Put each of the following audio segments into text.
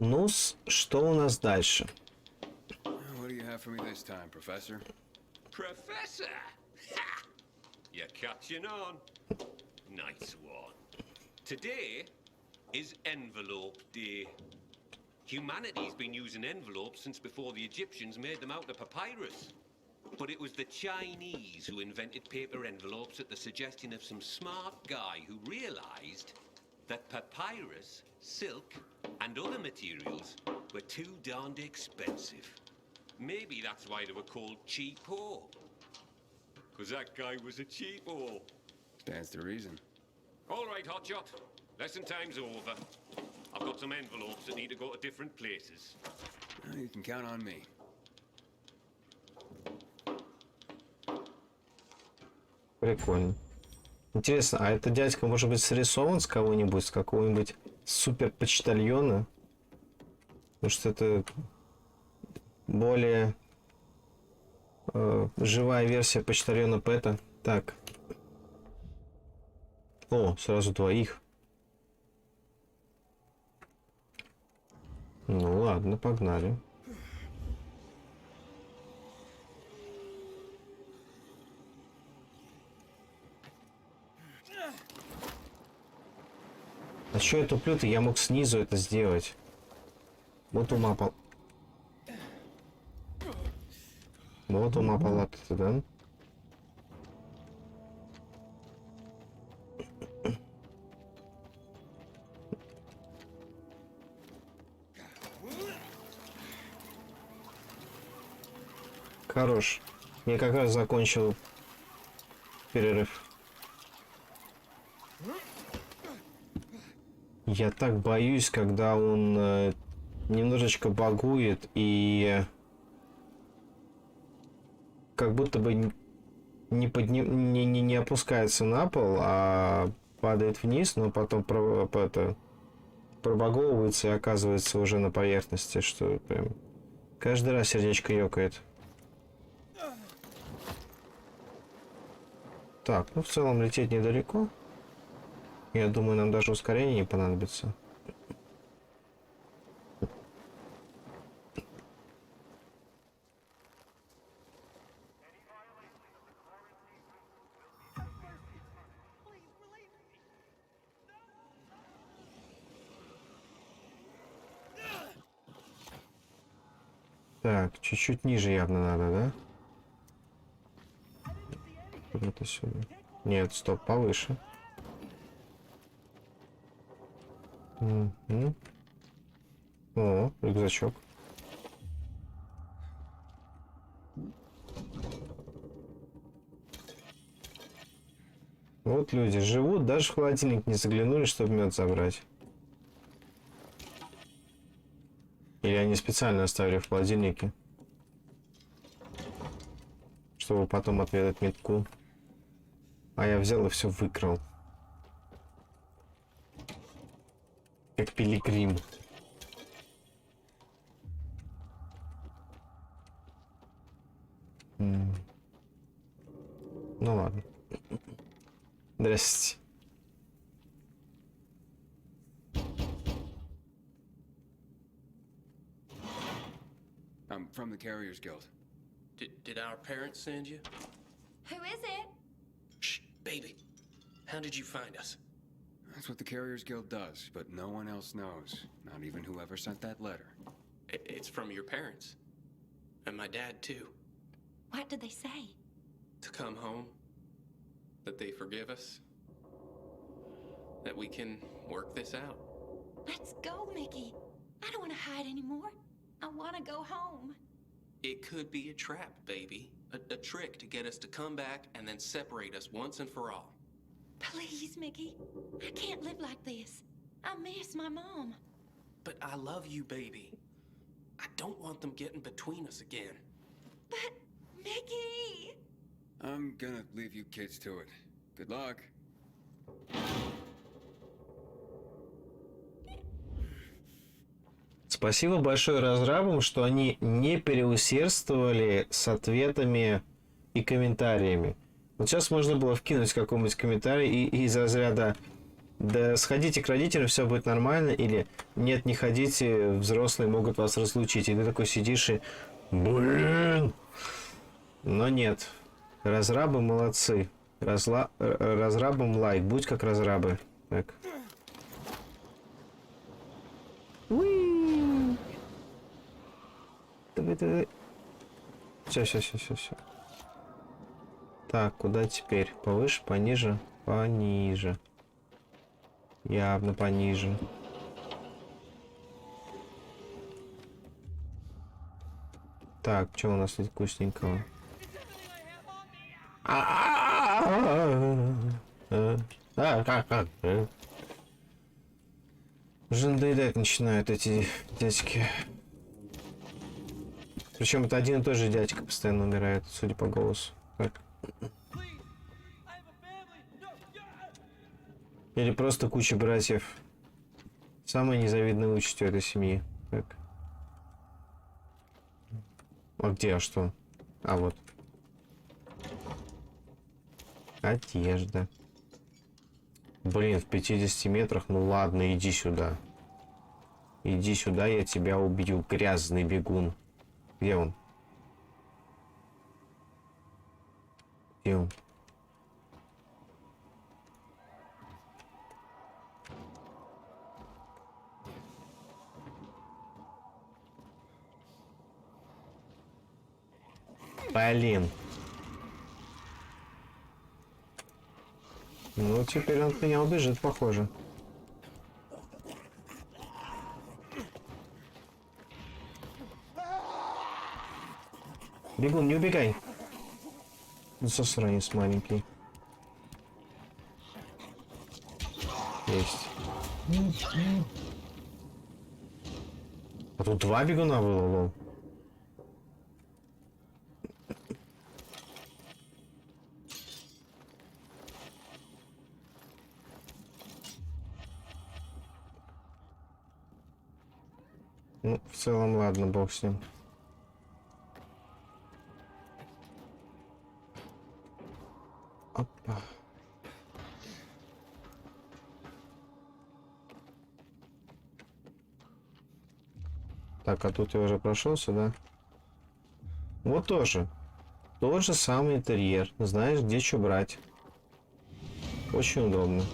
Ну, что у нас дальше? What do you have for me this time, Professor? Professor? Ha! You're catching on. Nice one. Today is Envelope Day. Humanity's been using envelopes since before the Egyptians made them out of papyrus. But it was the Chinese who invented paper envelopes at the suggestion of some smart guy who realized that papyrus, silk, and other materials were too darned expensive. Maybe that's why they were called cheapo. Because that guy was a cheapo. Stands to reason. All right, Hotshot. Lesson time's over. I've got some envelopes that need to go to different places. Well, you can count on me. Прикольно. Интересно, а этот дядька может быть срисован с кого-нибудь, с какого-нибудь супер-почтальона? Потому что это более живая версия почтальона Пэта. Так. О, сразу двоих. Ну ладно, погнали. А чё я туплю-то? Я мог снизу это сделать. Вот ума пал... Вот ума палата-то, да? Хорош. Я как раз закончил перерыв. Я так боюсь, когда он немножечко багует и как будто бы не опускается на пол, а падает вниз, но потом пробаговывается и оказывается уже на поверхности, что прям каждый раз сердечко ёкает. Так, ну в целом лететь недалеко. Я думаю, нам даже ускорение не понадобится. Так, чуть-чуть ниже явно надо, да? Куда-то сюда. Нет, стоп, повыше. Угу. О, рюкзачок. Вот люди живут, даже в холодильник не заглянули, чтобы мед забрать. Или они специально оставили в холодильнике, чтобы потом отведать медку. А я взял и все выкрал. Как пилигрим. Ну ладно. Здрасте. I'm from the Carriers Guild. Did our parents send you? Who is it? Shh, baby. How did you find us? That's what the Carriers Guild does, but no one else knows. Not even whoever sent that letter. It's from your parents. And my dad, too. What did they say? To come home. That they forgive us. That we can work this out. Let's go, Mickey. I don't want to hide anymore. I want to go home. It could be a trap, baby. A trick to get us to come back and then separate us once and for all. Please, Mickey. I can't live like this. I miss my mom. But I love you, baby. I don't want them getting between us again. But, Mickey! I'm gonna leave you kids to it. Good luck. Спасибо большое разрабам, что они не переусердствовали с ответами и комментариями. Вот сейчас можно было вкинуть какой-нибудь комментарий и из разряда Да сходите к родителям, все будет нормально, или нет, не ходите, взрослые могут вас разлучить. И ты такой сидишь и... Блин! Но нет. Разрабы молодцы. Разрабам лайк. Будь как разрабы. Так. Уи! Давай. Все. Так, куда теперь? Повыше, пониже? Пониже. Явно пониже. Так, что у нас тут вкусненького? Уже надоедать начинают эти дядьки. Причем это один и тот же дядька постоянно умирает, судя по голосу. Так. Или просто куча братьев. Самая незавидная участь у этой семьи. Так. А где, а что? А вот. Одежда. Блин, в 50 метрах? Ну ладно, иди сюда. Иди сюда, я тебя убью, грязный бегун. Где он? Где он? Блин. Ну, теперь он от меня убежит, похоже. Бегун, не убегай. Засранец маленький. Есть. А тут два бегуна было, лол. Ну, в целом, ладно, бог с ним. Опа. Так, а тут я уже прошел сюда. Вот тоже. Тот же самый интерьер. Знаешь, где что брать. Очень удобно.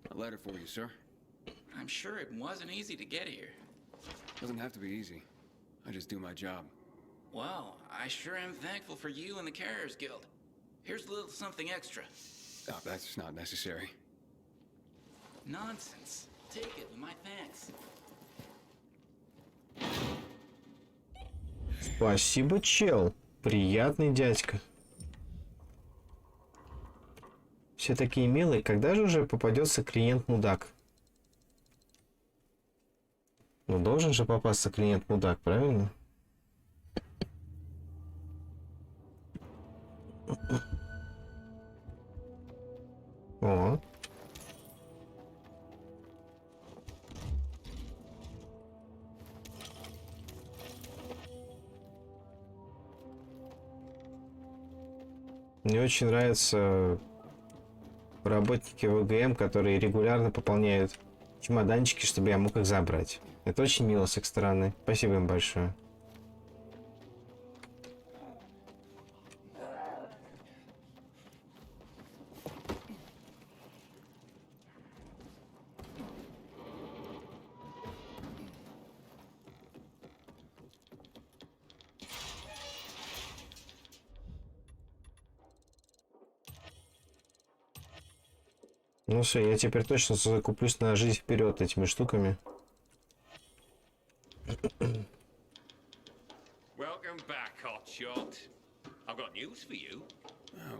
A letter for you, sir. I'm sure it wasn't easy to get here. Doesn't have to be easy. I just do my job. Well, I sure am thankful for you and the Carriers Guild. Here's a little something extra. Oh, that's not necessary. Nonsense. Take it with my thanks. Спасибо, чел. Приятный дядька. Все такие милые. Когда же уже попадется клиент-мудак? Ну, должен же попасться клиент-мудак, правильно? О. Мне очень нравятся работники ВГМ, которые регулярно пополняют чемоданчики, чтобы я мог их забрать. Это очень мило с их стороны. Спасибо им большое. Ну все, я теперь точно закуплюсь на жизнь вперед этими штуками. Welcome back, Hotshot. I've got news for you.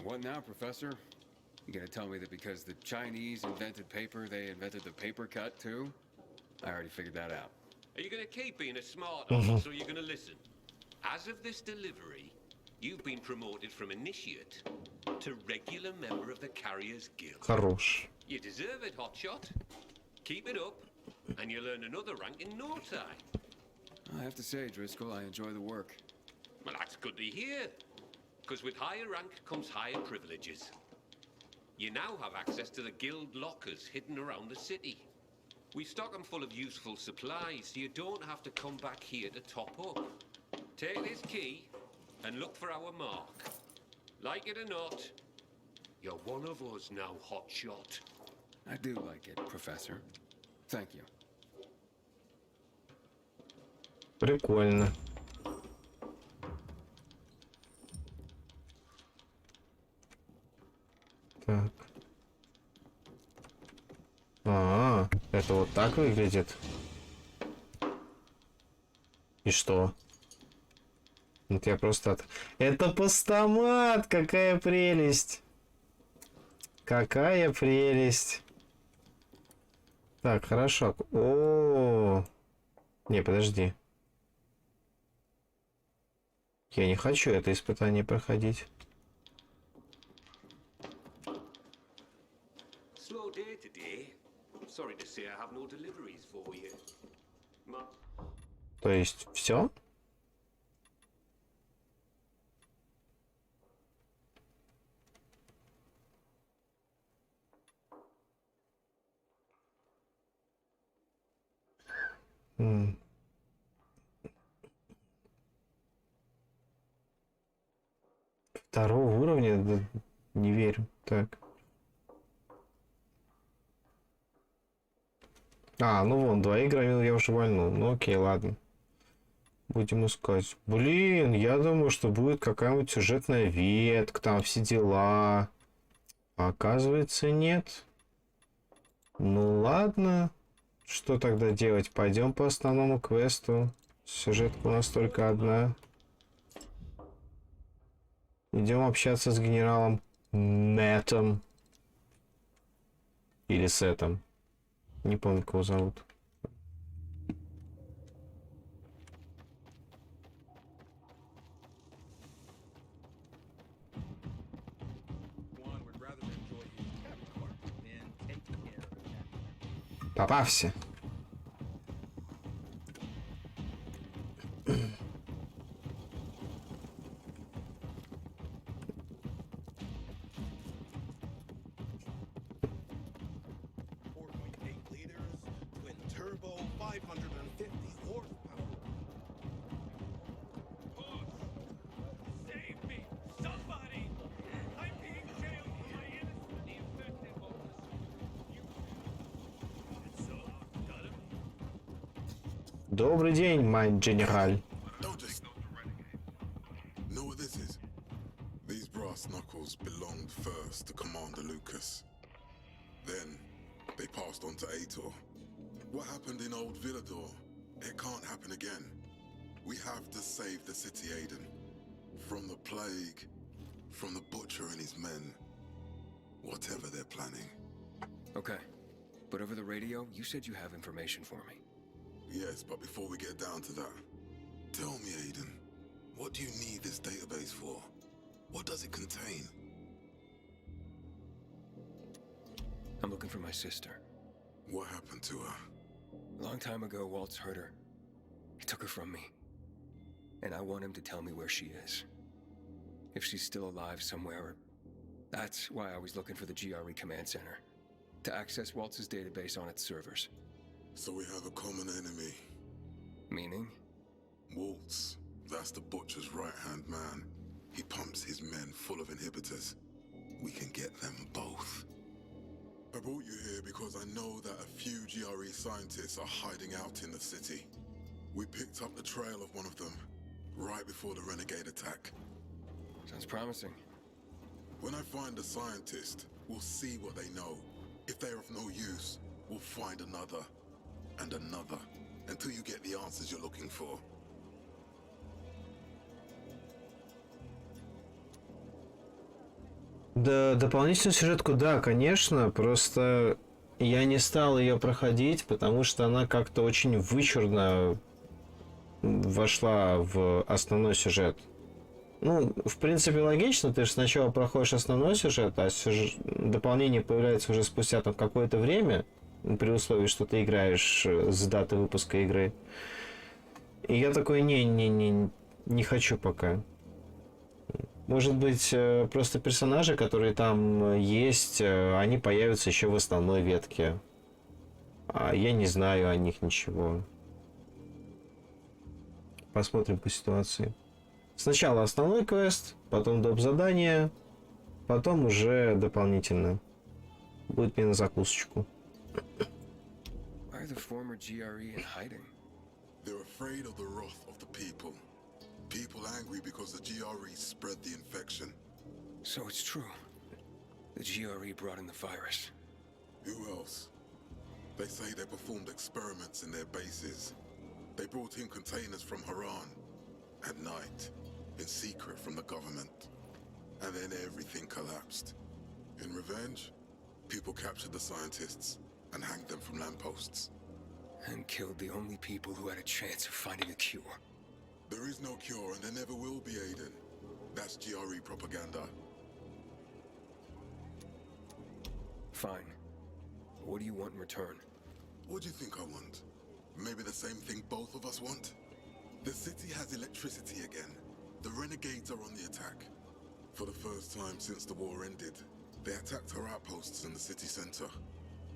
What now, Professor? You gonna tell me that because the Chinese invented paper, they invented the paper cut too? I already figured that out. Are you going to keep being a smart ass, or are you going to listen? As of this delivery, you've been promoted from initiate to regular member of the Carriers Guild. Хорош. You deserve it, Hotshot. Keep it up, and you'll earn another rank in no time. I have to say, Driscoll, I enjoy the work. Well, that's good to hear. because with higher rank comes higher privileges. You now have access to the guild lockers hidden around the city. We stock them full of useful supplies, so you don't have to come back here to top up. Take this key and look for our mark. Like it or not, you're one of us now, hotshot. I do like it, Professor. Thank you. Прикольно. Так. Это вот так выглядит. И что? Вот я просто... Это постамат! Какая прелесть! Какая прелесть! Так, хорошо. О, не, подожди. Я не хочу это испытание проходить. Slow day today. Sorry to say I have no deliveries for you. То есть все? Второго уровня? Да, не верю. Так. Ну вон, 2 игры я уже вальнул. Ну окей, ладно. Будем искать. Блин, я думаю, что будет какая-нибудь сюжетная ветка, там все дела. А оказывается, нет. Ну ладно. Что тогда делать? Пойдем по основному квесту. Сюжетка у нас только одна. Идем общаться с генералом Мэттом. Или Сетом. Не помню, кого зовут. Попався. Добрый день, майн генераль. Know what this is? These brass knuckles belonged first to Commander Lucas. Then they passed on to Aitor. What happened in old Villador? It can't happen again. We have to save the city, Aiden. From the plague, from the butcher and his men. Whatever they're planning. Okay. But over the radio, you said you have information for me. Yes, but before we get down to that, tell me, Aiden, what do you need this database for? What does it contain? I'm looking for my sister. What happened to her? A long time ago, Waltz hurt her. He took her from me. And I want him to tell me where she is. If she's still alive somewhere. That's why I was looking for the GRE command center. To access Waltz's database on its servers. So we have a common enemy. Meaning? Waltz. That's the butcher's right-hand man. He pumps his men full of inhibitors. We can get them both. I brought you here because I know that a few GRE scientists are hiding out in the city. We picked up the trail of one of them right before the renegade attack. Sounds promising. When I find a scientist, we'll see what they know. If they're of no use, we'll find another and another until you get the answers you're looking for. Да, дополнительную сюжетку, да, конечно, просто я не стал ее проходить, потому что она как-то очень вычурно вошла в основной сюжет. Ну, в принципе, логично, ты же сначала проходишь основной сюжет, а дополнение появляется уже спустя там какое-то время, при условии, что ты играешь с даты выпуска игры. И я такой, не хочу пока. Может быть, просто персонажи, которые там есть, они появятся еще в основной ветке. А я не знаю о них ничего. Посмотрим по ситуации. Сначала основной квест, потом доп. Задание, потом уже дополнительно. Будет мне на закусочку. Why are the former GRE in hiding? They're afraid of the wrath of the people. People angry because the GRE spread the infection. So it's true. The GRE brought in the virus. Who else? They say they performed experiments in their bases. They brought in containers from Haran at night, in secret from the government. And then everything collapsed. In revenge, people captured the scientists and hanged them from lampposts. And killed the only people who had a chance of finding a cure. There is no cure and there never will be, Aiden. That's GRE propaganda. Fine. What do you want in return? What do you think I want? Maybe the same thing both of us want? The city has electricity again. The renegades are on the attack. For the first time since the war ended, they attacked our outposts in the city center.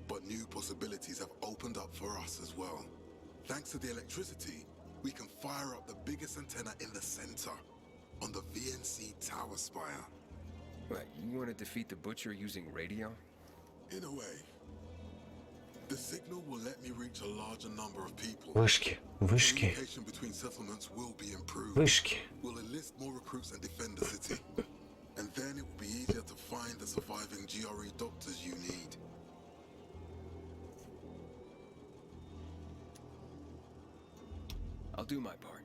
But new possibilities have opened up for us as well. Thanks to the electricity, we can fire up the biggest antenna in the center, on the VNC tower spire. What, you want to defeat the Butcher using radio? In a way. The signal will let me reach a larger number of people. Вышки, вышки, Communication between settlements will be improved. вышки. We'll enlist more recruits and defend the city. And then it will be easier to find the surviving GRE doctors you need. I'll do my part.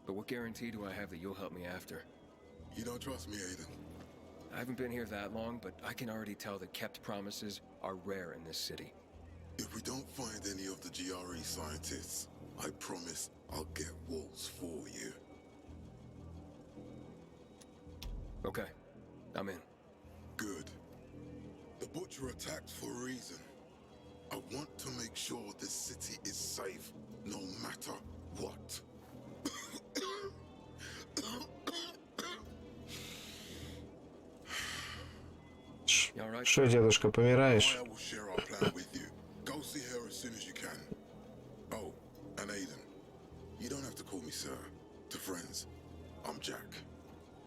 But what guarantee do I have that you'll help me after? You don't trust me, Aiden? I haven't been here that long, but I can already tell that kept promises are rare in this city. If we don't find any of the GRE scientists, I promise I'll get Waltz for you. Okay, I'm in. Good. The Butcher attacked for a reason. I want to make sure this city is safe, no matter what. You all right? Что, дедушка, помираешь? I will share our plan with you. Go see her as soon as you can. Oh, and Aiden, you don't have to call me sir. To friends, I'm Jack.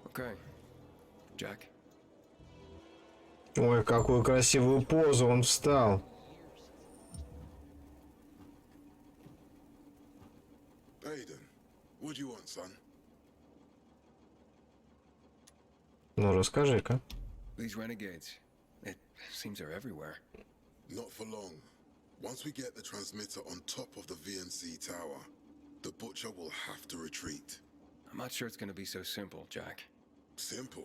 Okay. Jack? Ой, какую красивую позу он встал. Aiden, what do you want, son? Ну, расскажи-ка. These renegades. It seems they're everywhere. Not for long. Once we get the transmitter on top of the VNC tower, the Butcher will have to retreat. I'm not sure it's gonna be so simple, Jack. Simple.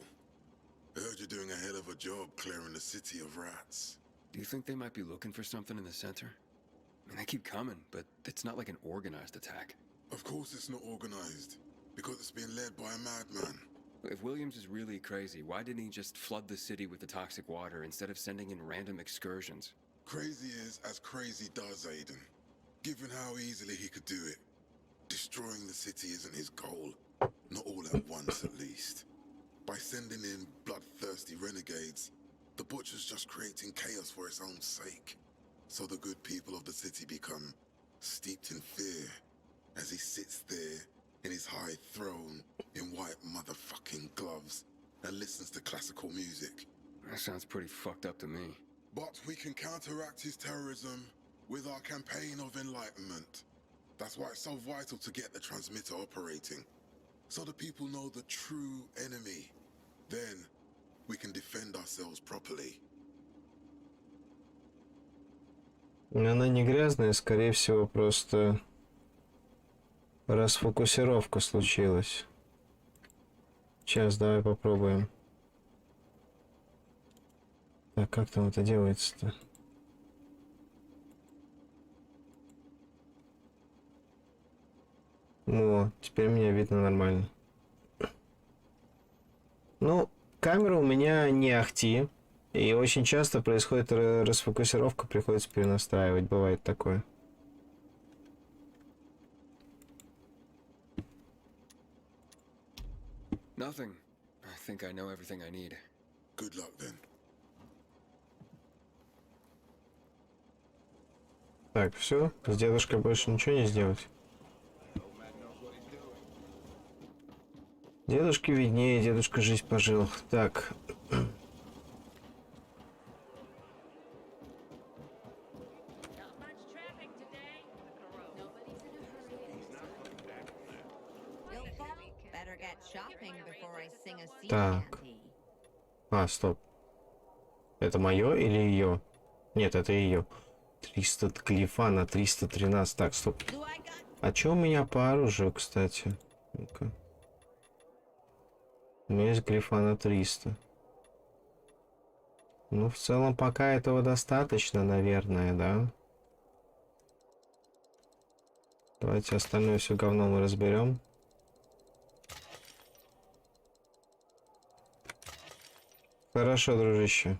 I heard you're doing a hell of a job clearing the city of rats. Do you think they might be looking for something in the center? I mean, they keep coming, but it's not like an organized attack. Of course it's not organized, because it's being led by a madman. If Williams is really crazy, why didn't he just flood the city with the toxic water instead of sending in random excursions? Crazy is as crazy does, Aiden. Given how easily he could do it. Destroying the city isn't his goal. Not all at once, at least. By sending in bloodthirsty renegades, the Butcher's just creating chaos for its own sake. So the good people of the city become steeped in fear as he sits there in his high throne in white motherfucking gloves and listens to classical music. That sounds pretty fucked up to me. But we can counteract his terrorism with our campaign of enlightenment. That's why it's so vital to get the transmitter operating, so the people know the true enemy. Then we can defend ourselves properly. Она не грязная, скорее всего, просто расфокусировка случилась. Сейчас, давай попробуем. Так, как там это делается-то? О, теперь меня видно нормально. Ну, камера у меня не ахти. И очень часто происходит расфокусировка, приходится перенастраивать. Бывает такое. Nothing. think I know everything I need. Good luck then. Так, все. С дедушкой больше ничего не сделать. Дедушке виднее, дедушка жизнь пожил. Так. Better get shopping before I sing a sea Так. shanty. А, стоп. Это мое или ее? Нет, это ее. 300 глифа на 313. Так, стоп. Do I got А чё у меня по оружию, кстати? Ну-ка. У меня есть глифа на 300. Ну, в целом, пока этого достаточно, наверное, да? Давайте остальное все говно мы разберем. Хорошо, дружище.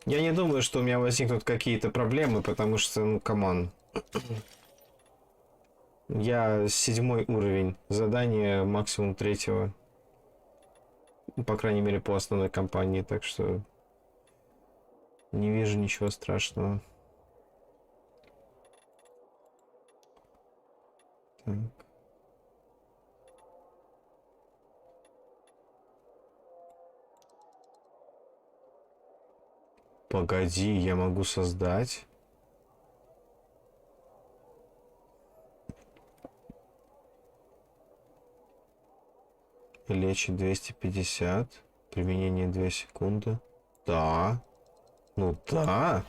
Я не думаю, что у меня возникнут какие-то проблемы, потому что, ну, камон. Я 7-й уровень. Задание максимум 3-го. По крайней мере, по основной кампании, так что не вижу ничего страшного. Так. Погоди, я могу создать. Лечит 250. Применение 2 секунды. Да. Ну да.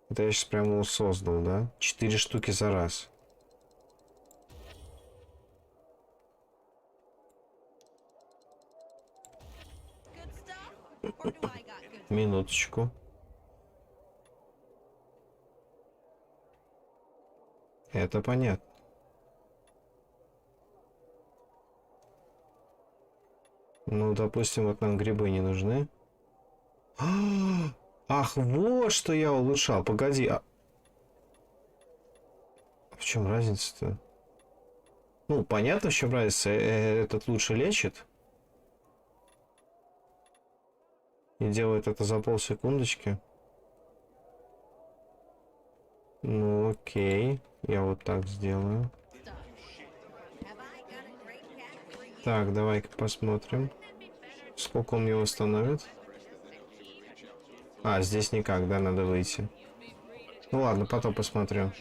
Это я сейчас прямо его создал, да? 4 штуки за раз. good stuff? Or do I got good Минуточку. Это понятно. Ну, допустим, вот нам грибы не нужны. Ах, вот что я улучшал. Погоди, а в чем разница-то? Ну, понятно, в чем разница. Этот лучше лечит. И делает это за полсекундочки. Ну, окей. Я вот так сделаю. stuff? Have I got a great cat for you? Так, давай-ка посмотрим. Сколько он мне восстановит? А, здесь никак, да, надо выйти. Ну ладно, потом посмотрю.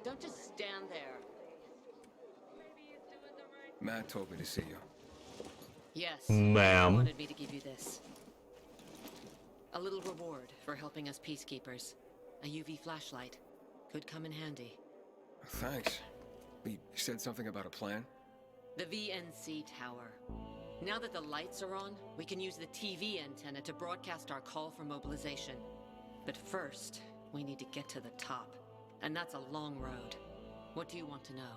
Don't just stand there. Matt told me to see you. Yes. Ma'am. He wanted me to give you this. A little reward for helping us peacekeepers. A UV flashlight. Could come in handy. Thanks. He said something about a plan? The VNC tower. Now that the lights are on, we can use the TV antenna to broadcast our call for mobilization. But first, we need to get to the top. And that's a long road. What do you want to know?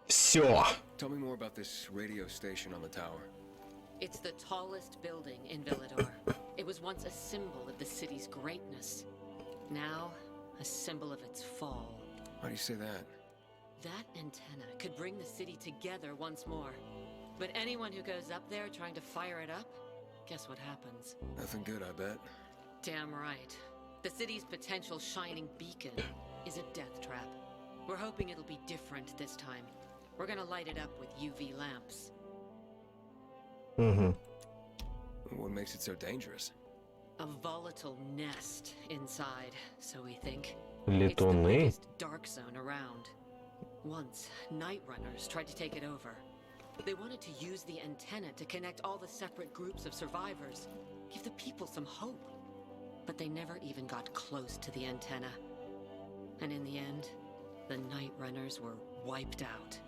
Все. Tell me more about this radio station on the tower. It's the tallest building in Villador. It was once a symbol of the city's greatness. Now, a symbol of its fall. Why do you say that? That antenna could bring the city together once more. But anyone who goes up there trying to fire it up, guess what happens? Nothing good, I bet. Damn right. The city's potential shining beacon is a death trap. We're hoping it'll be different this time. We're gonna light it up with UV lamps. Угу. What makes it so dangerous? A volatile nest inside, so we think. It's the Летуны. biggest dark zone around. Once, Night Runners tried to take it over. They wanted to use the antenna to connect all the separate groups of survivors, give the people some hope. But they never even got close to the antenna. And in the end, the Night Runners were wiped out.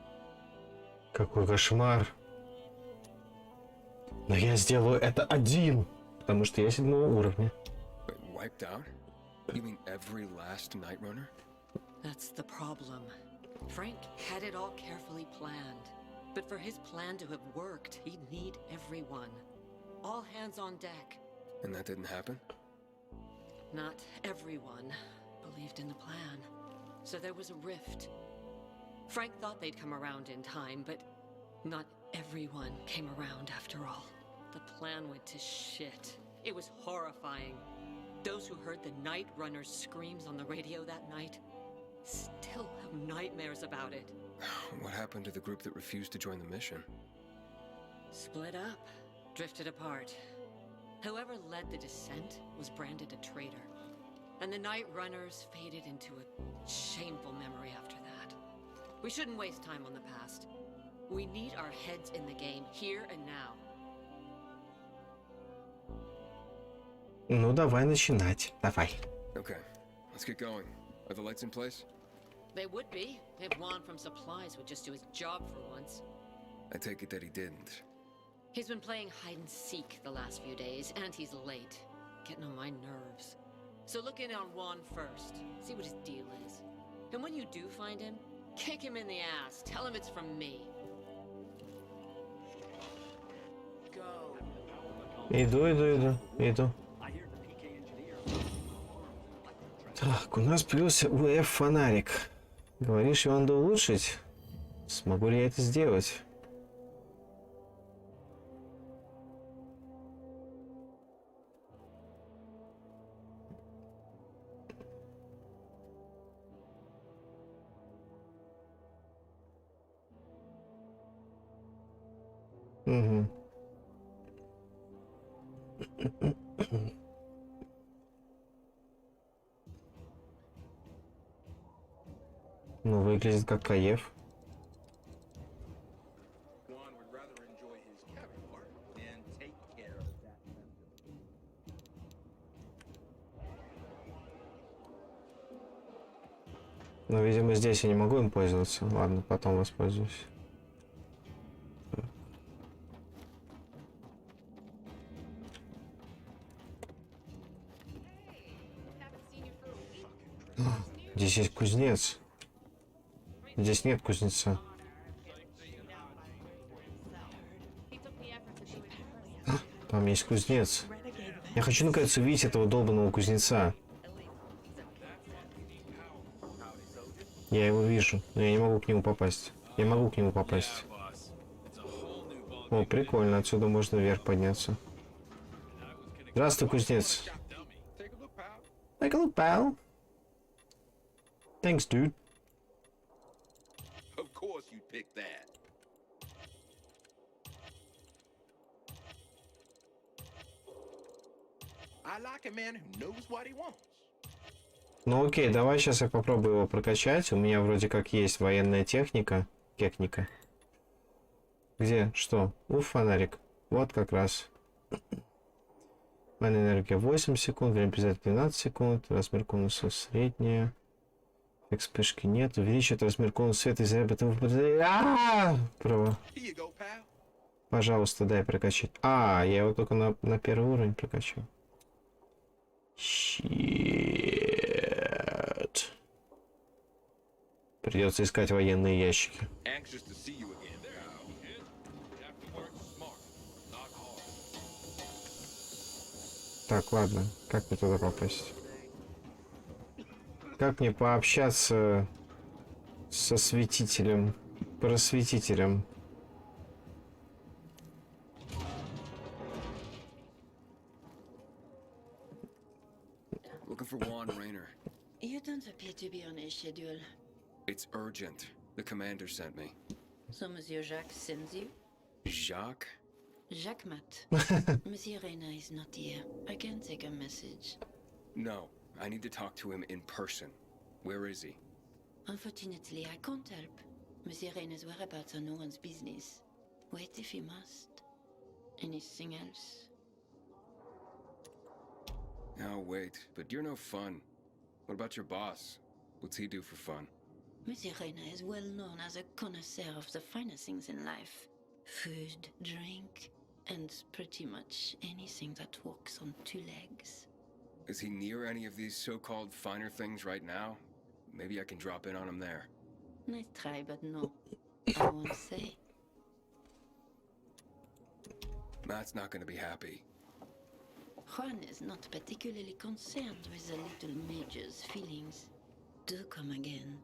Какой кошмар. Но я сделаю это один. Потому что я 7-го уровня. Wait, wiped out? You mean every last Night Runner? That's the problem. Frank had it all carefully planned. But for his plan to have worked, he'd need everyone. All hands on deck. And that didn't happen? not everyone believed in the plan. So there was a rift. Frank thought they'd come around in time, but not everyone came around after all. The plan went to shit. It was horrifying. Those who heard the Night Runner's screams on the radio that night still have nightmares about it. What happened to the group that refused to join the mission? Split up, drifted apart. Whoever led the descent was branded a traitor. And the Night Runners faded into a shameful memory after that. We shouldn't waste time on the past. We need our heads in the game, here and now. Ну, давай начинать. Давай. Okay, let's get going. Are the lights in place? They would be, if Juan from Supplies would just do his job for once. I take it that he didn't. He's been playing hide and seek the last few days, and he's late. Getting on my nerves. So look in on Juan first, see what his deal is. And when you do find him, kick him in the ass. Tell him it's from me. Go. Иду. Так, у нас появился УФ-фонарик. Говоришь, его надо улучшить? Смогу ли я это сделать? Угу. Ну, выглядит как каеф. Но, видимо, здесь я не могу им пользоваться. Ладно, потом воспользуюсь. Здесь есть кузнец. Здесь нет кузнеца. Там есть кузнец. Я хочу наконец увидеть этого долбанного кузнеца. Я его вижу, но я не могу к нему попасть. Я могу к нему попасть. О, прикольно, отсюда можно вверх подняться. Здравствуй, кузнец. Take a look, pal. Thanks, dude. Of course you picked that. I like a man who knows what he wants. Ну окей, давай сейчас я попробую его прокачать. У меня вроде как есть военная техника. Техника. Где? Что? Уф, фонарик. Вот как раз. Военная энергия 8 секунд, время призывать 12 секунд, размер конуса средняя. Эффект вспышки нет. Увеличивает размер конуса света из заряда. Право. Пожалуйста, дай прокачать. Я его только на первый уровень прокачал. Щит. Придется искать военные ящики. Так, ладно. Как мне туда попасть? Как мне пообщаться со светителем, просветителем? Looking for Juan Raynor. You don't appear to be on a schedule. It's urgent. The commander sent me. So Monsieur Jacques sends you? Jacques? Jacques Mat. Monsieur Reyna is not here. I can take a message. No, I need to talk to him in person. Where is he? Unfortunately, I can't help. Monsieur Reyna's whereabouts are no one's business. Wait if you must. Anything else? Oh, wait, but you're no fun. What about your boss? What's he do for fun? Monsieur Reyna is well known as a connoisseur of the finer things in life. Food, drink, and pretty much anything that walks on two legs. Is he near any of these so-called finer things right now? Maybe I can drop in on him there. Nice try, but no. I won't say. Matt's not gonna be happy. Juan is not particularly concerned with the little major's feelings. Do come again.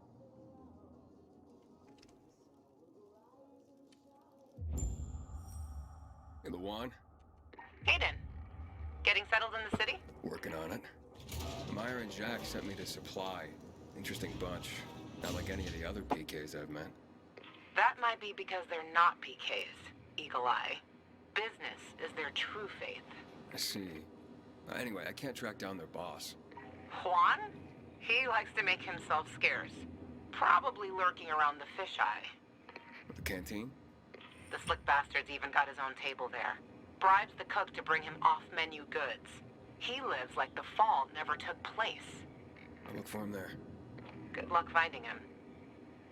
In the Juan? Aiden, getting settled in the city? Working on it. Myra and Jack sent me to Supply. Interesting bunch. Not like any of the other PKs I've met. That might be because they're not PKs, Eagle Eye. Business is their true faith. I see. Anyway, I can't track down their boss. Juan? He likes to make himself scarce. Probably lurking around the fisheye. The canteen? The slick bastard's even got his own table there. Bribes the cook to bring him off-menu goods. He lives like the fall never took place. I'll look for him there. Good luck finding him.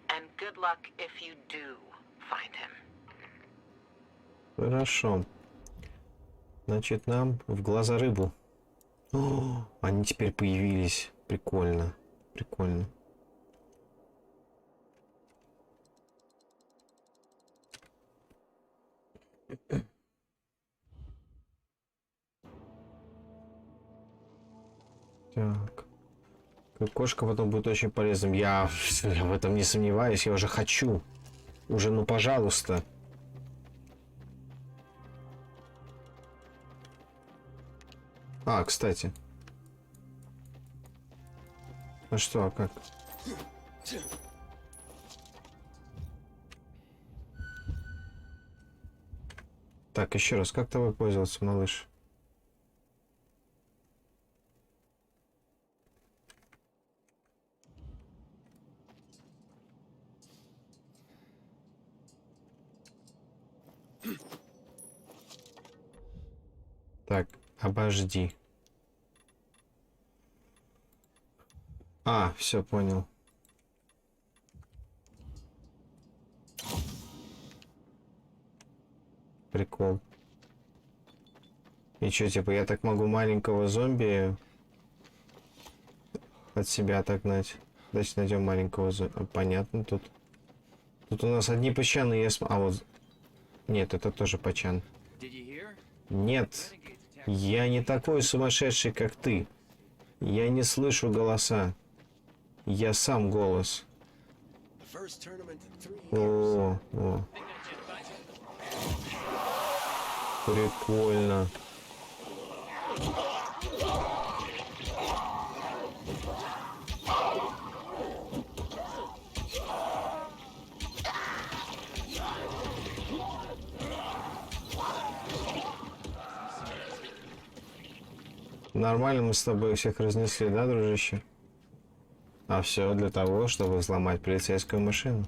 And good luck if you do find him. Хорошо. Значит, нам в глаза рыбу. О, они теперь появились. Прикольно. Прикольно. Так. Кошка потом будет очень полезным. Я в этом не сомневаюсь. Я уже хочу. Уже, ну, пожалуйста. А, кстати. А что, а как? Так, еще раз, как тобой пользоваться, малыш? Так, обожди. А, все понял. Прикол. И что, типа, я так могу маленького зомби от себя отогнать? Давайте найдем маленького зомби. Понятно, тут. Тут у нас одни пачаны, а вот... Нет, это тоже пачан. Нет, я не такой сумасшедший, как ты. Я не слышу голоса. Я сам голос. О. Прикольно. Нормально мы с тобой всех разнесли, да, дружище? А все для того, чтобы взломать полицейскую машину.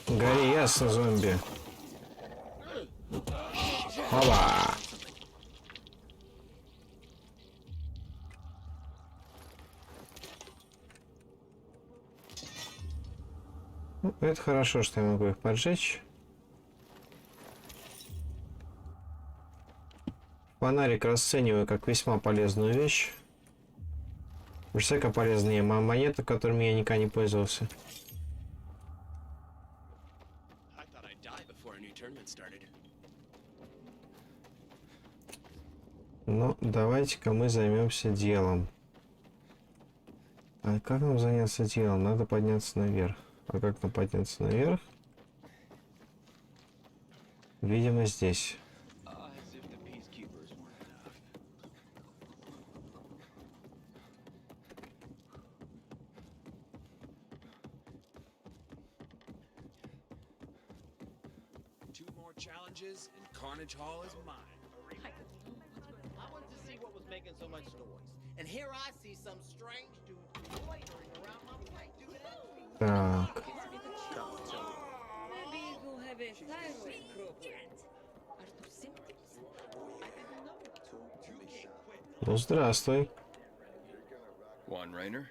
Гори ясно, зомби. Опа! Ну, это хорошо, что я могу их поджечь. Фонарик расцениваю как весьма полезную вещь. Всяко полезные монеты, которыми я никогда не пользовался. Ну, давайте-ка мы займемся делом. А как нам заняться делом? Надо подняться наверх. А как нам подняться наверх? Видимо, здесь. Carnage Hall is mine. I wanted to see what was making so much noise. And here I see some strange dude loitering around my place. Так. Ну, здравствуй. Juan Raynor?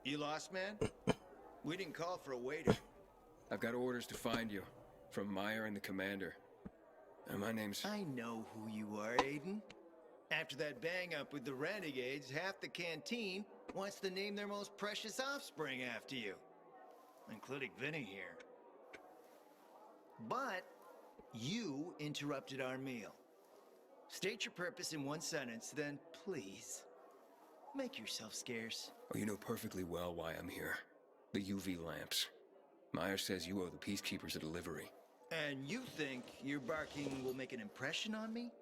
You lost, man? We didn't call for a waiter. I've got orders to find you from Meyer and the commander. And my name's... I know who you are, Aiden. After that bang-up with the Renegades, half the canteen wants to name their most precious offspring after you. Including Vinny here. But you interrupted our meal. State your purpose in one sentence, then please, make yourself scarce. Oh, you know perfectly well why I'm here. The UV lamps. Meyer says you owe the Peacekeepers a delivery. And you think your barking will make an impression on me?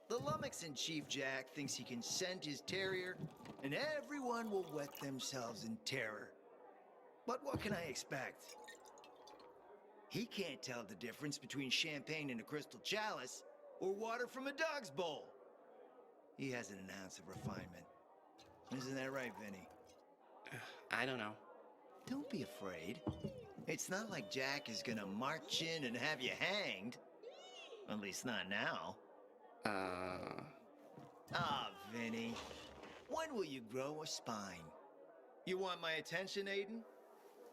The Lummox-in-Chief Jack thinks he can send his terrier, and everyone will wet themselves in terror. But what can I expect? He can't tell the difference between champagne in a crystal chalice or water from a dog's bowl. He hasn't an ounce of refinement. Isn't that right, Vinny? I don't know. Don't be afraid. It's not like Jack is gonna march in and have you hanged. At least not now. Ah, Vinny. When will you grow a spine? You want my attention, Aiden?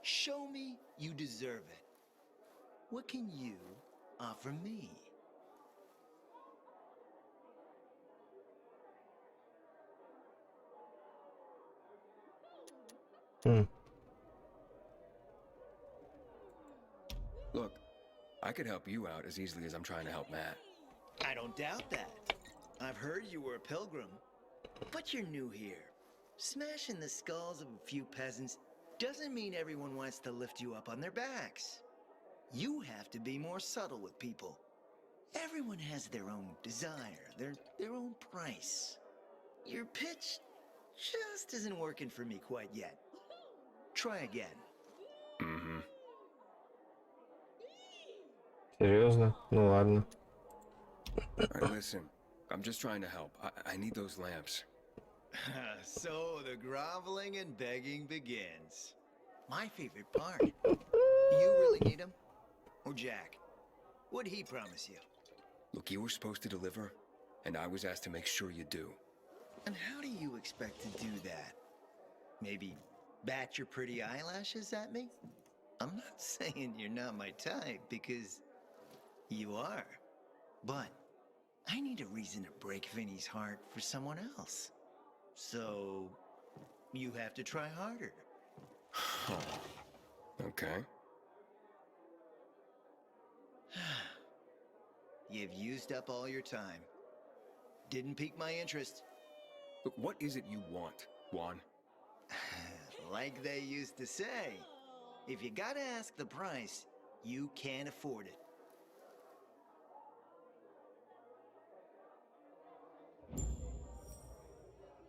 Show me you deserve it. What can you offer me? Look, I could help you out as easily as I'm trying to help Matt. I don't doubt that. I've heard you were a pilgrim. But you're new here. Smashing the skulls of a few peasants doesn't mean everyone wants to lift you up on their backs. You have to be more subtle with people. Everyone has their own desire, their own price. Your pitch just isn't working for me quite yet. Try again. Mm-hmm. Серьезно? Ну ладно. Alright, listen. I'm just trying to help. I need those lamps. So the groveling and begging begins. My favorite part. You really need him? Or Jack? What'd he promise you? Look, you were supposed to deliver, and I was asked to make sure you do. And how do you expect to do that? Maybe bat your pretty eyelashes at me? I'm not saying you're not my type, because you are. But I need a reason to break Vinny's heart for someone else. So you have to try harder. Okay. You've used up all your time. Didn't pique my interest. Look, what is it you want, Juan? Like they used to say, if you gotta ask the price, you can't afford it.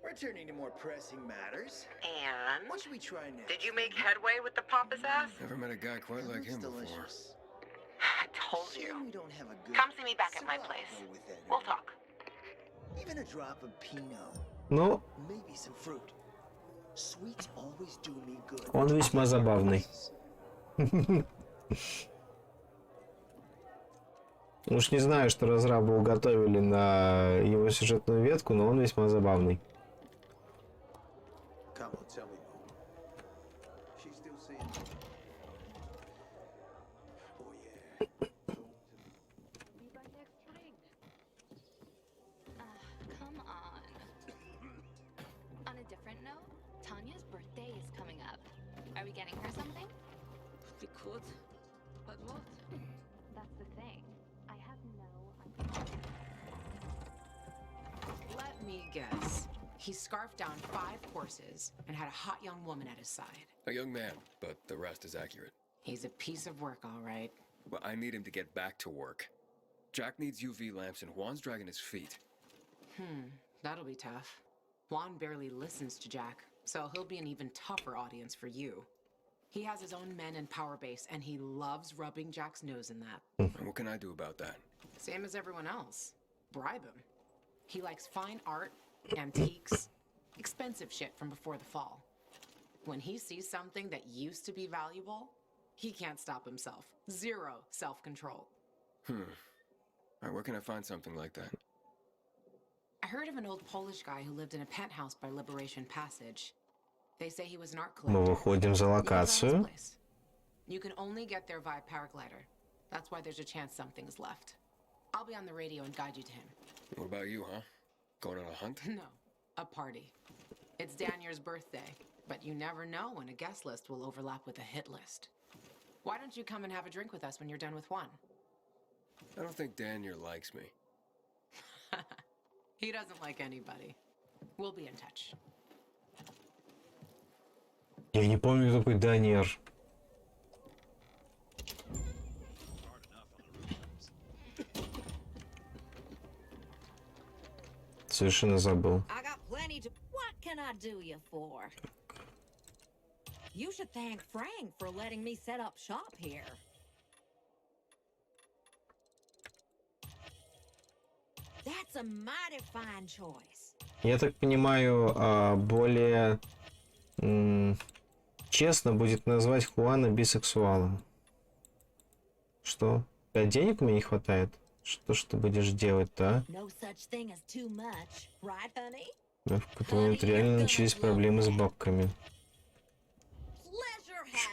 Returning to more pressing matters. And? What should we try next? Did you make headway with the pompous ass? Never met a guy quite like him before. Delicious. I told you. We don't have a good Come see me back at my place. with that, We'll talk. Even a drop of Pinot. Ну, Maybe some fruit. Sweets always do me good. он весьма забавный. Уж не знаю, что разрабы уготовили на его сюжетную ветку, но он весьма забавный. Come on, tell me more. She's still seeing me. Oh yeah. Come on. On a different note, Tanya's birthday is coming up. Are we getting her something? We could. But what? That's the thing. I have no idea. Let me guess. He scarfed down 5 horses and had a hot young woman at his side. A young man, but the rest is accurate. He's a piece of work, all right. Well, I need him to get back to work. Jack needs UV lamps and Juan's dragging his feet. That'll be tough. Juan barely listens to Jack, so he'll be an even tougher audience for you. He has his own men and power base, and he loves rubbing Jack's nose in that. And what can I do about that? Same as everyone else. Bribe him. He likes fine art, antiques, expensive shit from before the fall. When he sees something that used to be valuable, he can't stop himself. 0 self-control. Alright, where can I find something like that? I heard of an old Polish guy who lived in a penthouse by Liberation Passage. They say he was an art collector. Мы выходим за локацию. You can only get there via paraglider. That's why there's a chance something's left. I'll be on the radio and guide you to him. What about you, huh? Going on a hunt? No, a party. It's Danier's birthday, but you never know when a guest list will overlap with a hit list. Why don't you come and have a drink with us when you're done with one? I don't think Danier likes me. He doesn't like anybody. We'll be in touch. Я не помню, кто такой Даниэр. Совершенно забыл. I got plenty to. What can I do you for? You should thank Frank for letting me set up shop here. That's a mighty fine choice. Я так понимаю, более честно будет назвать Хуана бисексуалом. Что? 5 денег мне не хватает? Что ж ты будешь делать-то, а? No such thing as too much, right, honey? Да, в какой-то момент реально начались проблемы с бабками.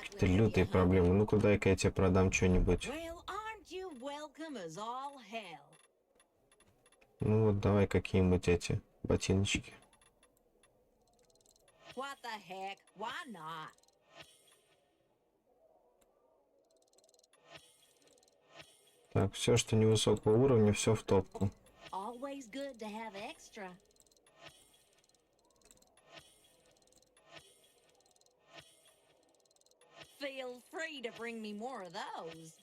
Какие-то лютые проблемы. Ну-ка, дай-ка я тебе продам что-нибудь. Well, aren't you welcome as all hell? Ну вот, давай какие-нибудь эти ботиночки. What the heck? Why not? Так, все, что невысокого уровня, все в топку. Always good to have extra. Feel free to bring me more of those.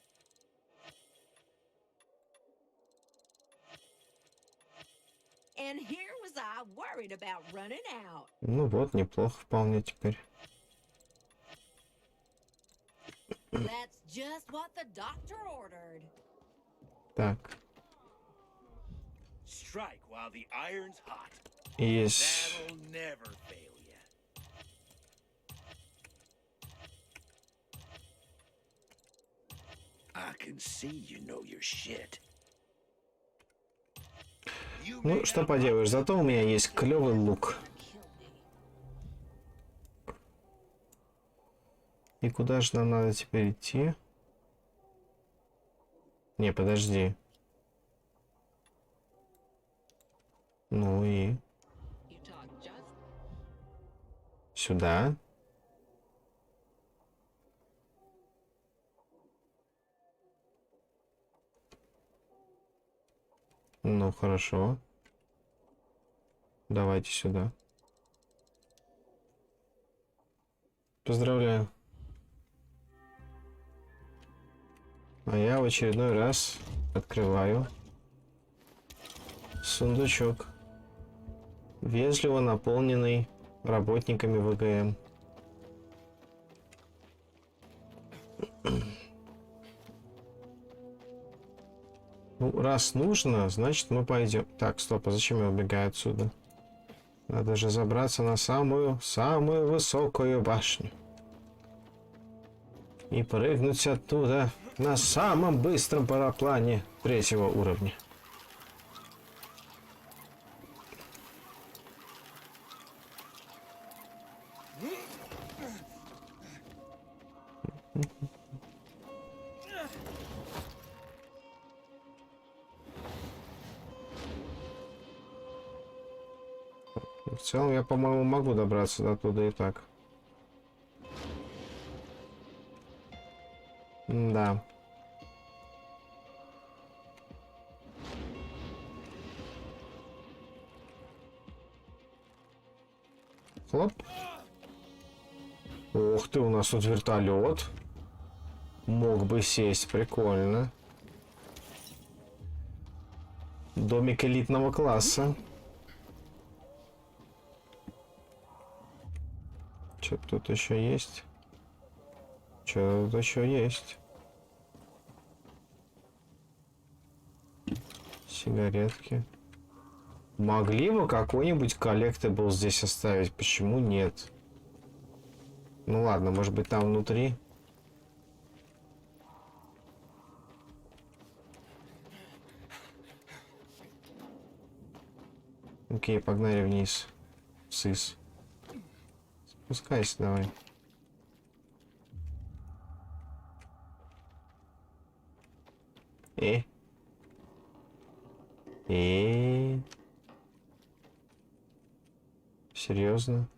And here was I worried about running out. Ну вот, неплохо вполне теперь. That's just what the doctor ordered. Так, Strike while the iron's hot. есть. That'll never fail you. I can see you know your shit. Ну, что поделаешь, зато у меня есть клевый лук. И куда же нам надо теперь идти? Не, подожди. Ну и... Сюда. Ну, хорошо. Давайте сюда. Поздравляю. А я в очередной раз открываю сундучок, вежливо наполненный работниками ВГМ. Ну, раз нужно, значит мы пойдем. Так, стоп, а зачем я убегаю отсюда? Надо же забраться на самую высокую башню. И прыгнуть оттуда на самом быстром параплане 3-го уровня. В целом я, по-моему, могу добраться до туда и так. Да. Хлоп. Ух ты, у нас тут вертолет. Мог бы сесть, прикольно. Домик элитного класса. Что-то тут еще есть. Что тут еще есть? Сигаретки. Могли бы какой-нибудь коллектабл здесь оставить? Почему нет? Ну ладно, может быть там внутри. Окей, погнали вниз. Сыс. Спускайся давай. Серьезно?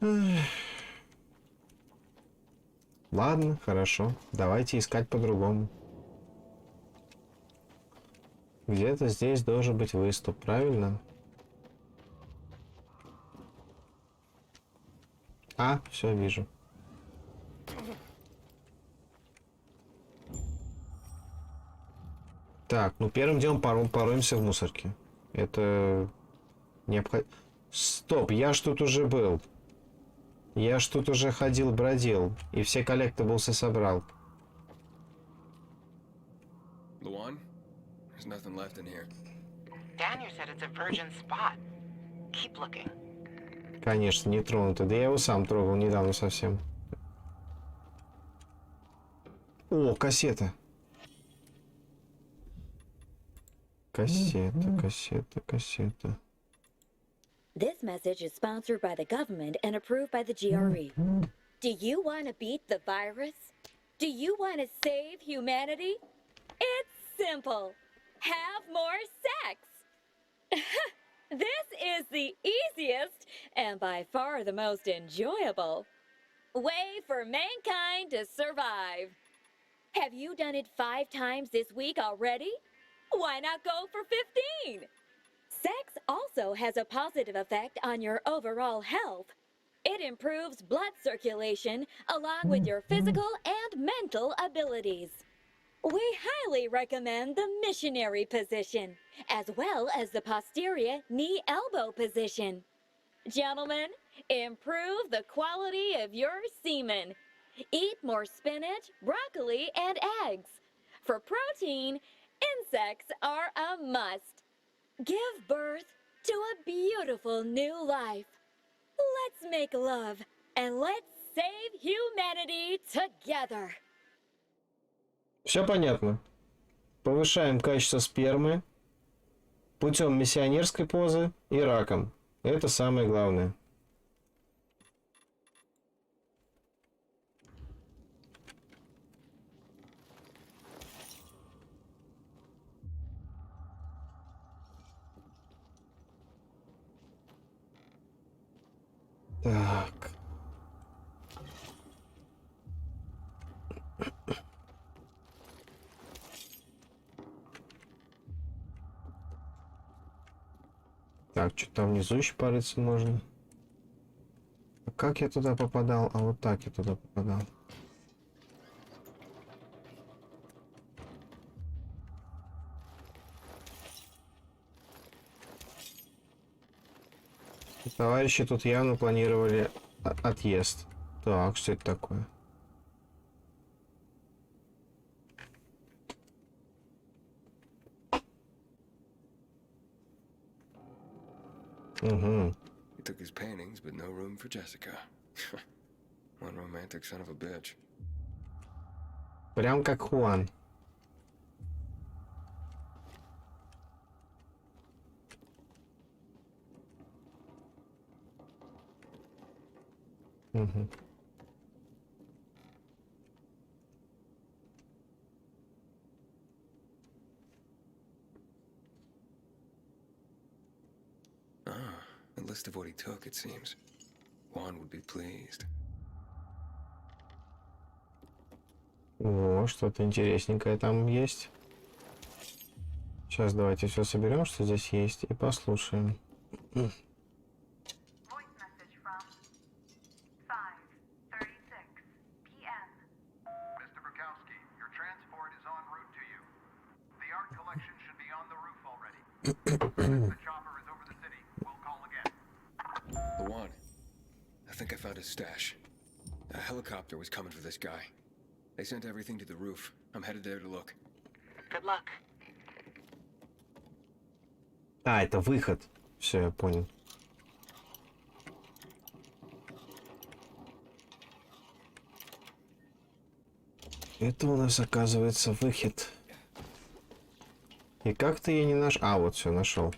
Эх. Ладно, хорошо. Давайте искать по-другому. Где-то здесь должен быть выступ, правильно? А, все, вижу. Так, ну первым делом пороемся в мусорке. Это необходимо. Стоп, я ж тут уже был. Я ж тут уже ходил, бродил. И все коллектаблсы собрал. Luan? There's nothing left in here. Daniel said it's a virgin spot. Keep looking. Конечно, не тронуто. Да я его сам трогал недавно совсем. О, кассета. Кассета. This message is sponsored by the government and approved by the GRE. Do you want to beat the virus? Do you want to save humanity? It's simple. Have more sex. This is the easiest and by far the most enjoyable way for mankind to survive. Have you done it 5 times this week already? Why not go for 15? Sex also has a positive effect on your overall health. It improves blood circulation along with your physical and mental abilities. We highly recommend the missionary position, as well as the posterior knee-elbow position. Gentlemen, improve the quality of your semen. Eat more spinach, broccoli, and eggs. For protein, insects are a must. Give birth to a beautiful new life. Let's make love and let's save humanity together. Все понятно. Повышаем качество спермы путем миссионерской позы и раком. Это самое главное. Так. Так, что там внизу еще порыться можно. А как я туда попадал? А вот так я туда попадал. Товарищи тут явно планировали отъезд. Так, что это такое? Угу. He took his paintings, but no room for Jessica. One romantic son of a bitch. Прям как Хуан. Угу. A list of what he took, it seems. Juan would be pleased. О, что-то интересненькое там есть. Сейчас давайте все соберем, что здесь есть, и послушаем. Luan, I think I found his stash. A helicopter was coming for this guy. They sent everything to the roof. I'm headed there to look. Good luck. А, это выход. Все, я понял. Это у нас оказывается выход. И как-то я не нашел. А, вот все, нашел.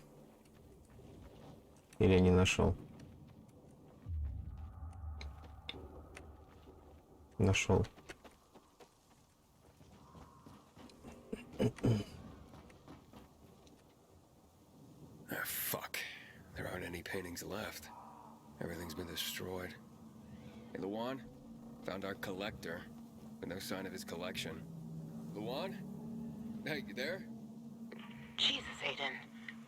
Или не нашел. Нашел. Ah, fuck. There aren't any paintings left. Everything's been destroyed. Hey, Luan? Found our collector, but no sign of his collection. Luan? Hey, you there? Jesus, Aiden.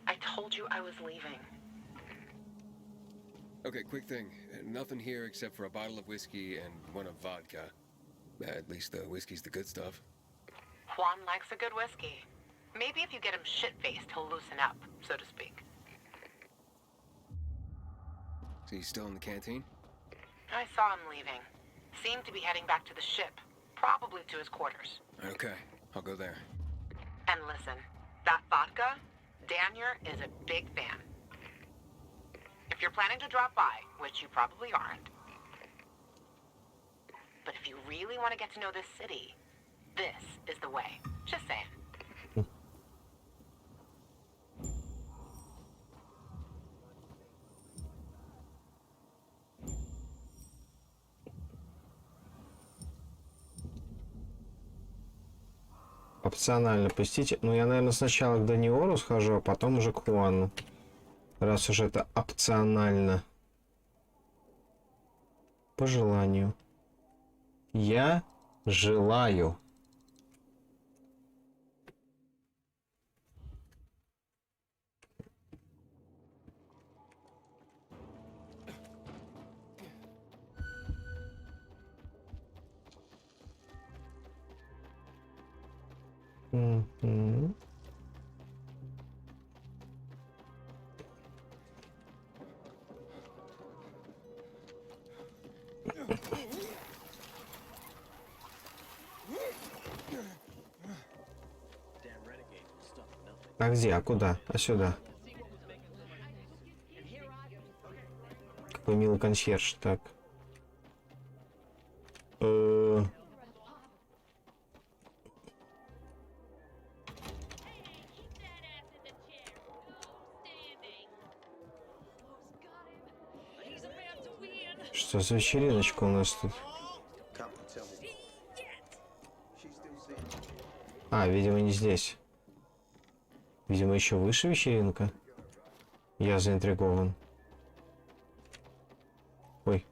I told you I was leaving. Okay, quick thing. Nothing here except for a bottle of whiskey and one of vodka. At least the whiskey's the good stuff. Juan likes a good whiskey. Maybe if you get him shit-faced, he'll loosen up, so to speak. So he's still in the canteen? I saw him leaving. Seemed to be heading back to the ship. Probably to his quarters. Okay, I'll go there. And listen, that vodka, Daniel is a big fan. If you're planning to drop by, which you probably aren't, but if you really want to get to know this city, this is the way. Just saying. Опционально пустите. Ну, я, наверное, сначала к Даниору схожу, а потом уже к Хуану. Раз уж это опционально. По желанию. Я желаю. Мгм. А где? А куда? А сюда. Какой милый консьерж. Так. Что за вечериночка у нас тут? А, видимо, не здесь. Видимо, еще выше вечеринка. Я заинтригован. Ой.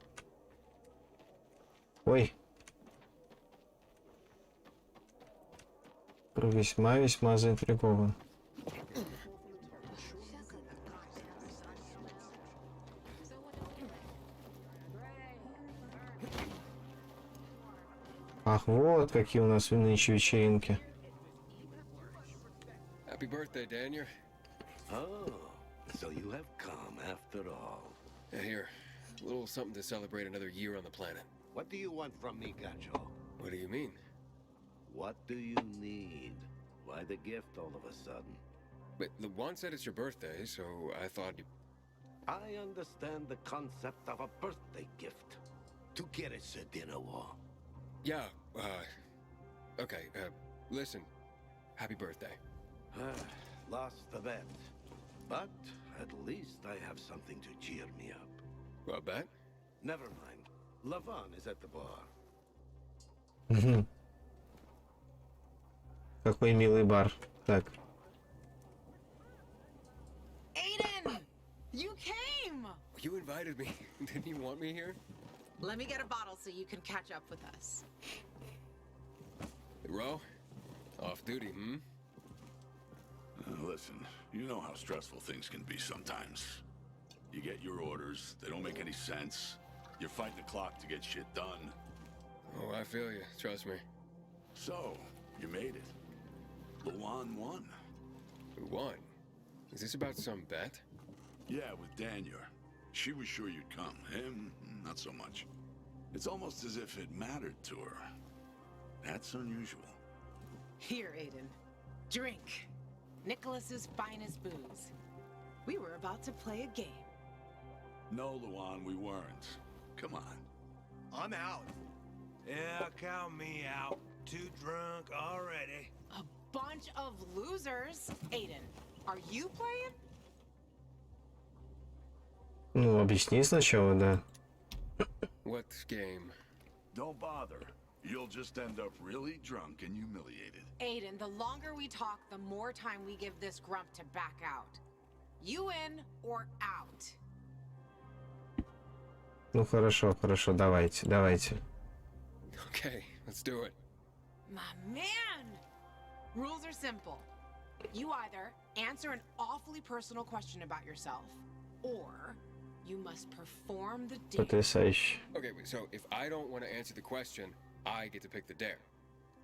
Ой. Весьма-весьма заинтригован. Ах, вот какие у нас нынче вечеринки. Happy birthday, Daniel. Oh, so you have come after all. Here, a little something to celebrate another year on the planet. What do you want from me, Gacho? What do you mean? What do you need? Why the gift all of a sudden? But Luan said it's your birthday, so I thought you... I understand the concept of a birthday gift. To get us a dinner war. Yeah, okay, listen. Happy birthday. Lost the bet. But at least I have something to cheer me up. A bet? Never mind. Lavan is at the bar. Какой милый бар. Так. Aiden! You came! You invited me. Didn't you want me here? Let me get a bottle so you can catch up with us. Ro? Off duty, hmm? Listen, you know how stressful things can be sometimes. You get your orders, they don't make any sense. You're fighting the clock to get shit done. Oh, I feel you. Trust me. So, you made it. Luan won. Who won? Is this about some bet? Yeah, with Daniel. She was sure you'd come. Him, not so much. It's almost as if it mattered to her. That's unusual. Here, Aiden. Drink. Nicholas's finest booze. We were about to play a game. No, Luan, we weren't. Come on. I'm out. Yeah, count me out. Too drunk already. A bunch of losers. Aiden, are you playing? Ну, объясни сначала, да. What game? Don't bother. You'll just end up really drunk and humiliated. Aiden, the longer we talk, the more time we give this grump to back out. You in or out? Ну хорошо, хорошо, давайте, давайте. Okay, let's do it. My man! Rules are simple. You either answer an awfully personal question about yourself, or you must perform the dare. Потрясающе. Okay, wait, so if I don't want to answer the question, I get to pick the dare.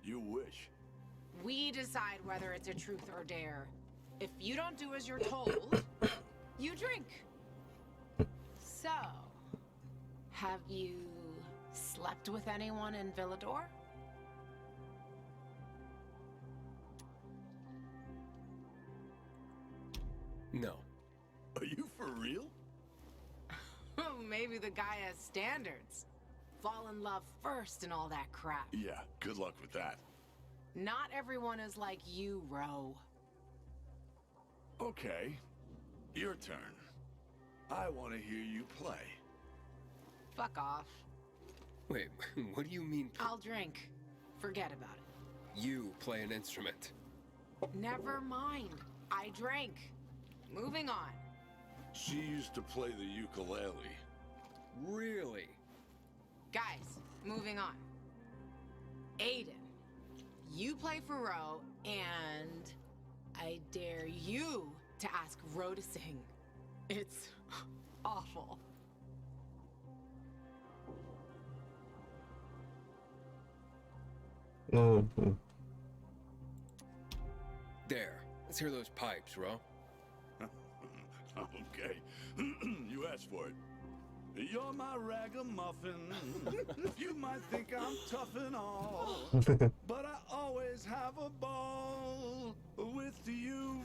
You wish. We decide whether it's a truth or dare. If you don't do as you're told, you drink. So, have you slept with anyone in Villador? No. Are you for real? Maybe the guy has standards. Fall in love first and all that crap. Yeah, good luck with that. Not everyone is like you, Ro. Okay, your turn. I want to hear you play. Fuck off. Wait, what do you mean? I'll drink. Forget about it. You play an instrument. Never mind. I drank. Moving on. She used to play the ukulele. Really? Guys, moving on. Aiden, you play for Ro, and I dare you to ask Ro to sing. It's awful. Ну, There. Let's hear those pipes, Ro. Okay, you asked for it. You're my ragamuffin. You might think I'm tough and all, but I always have a ball with you.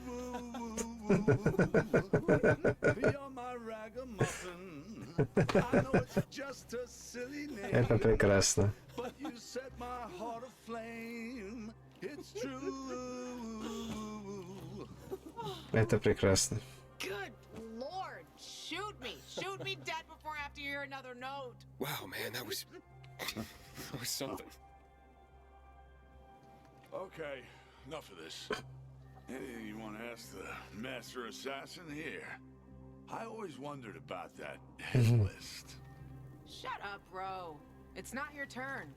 You're my ragamuffin. I know it's just a silly name. это прекрасно. But you set my heart aflame. It's true. Это прекрасно. Good lord, shoot me! Shoot me dead before I have to hear another note! Wow, man, that was something. Okay, enough of this. Anything you want to ask the master assassin here? I always wondered about that hit list. Shut up, Ro. It's not your turn.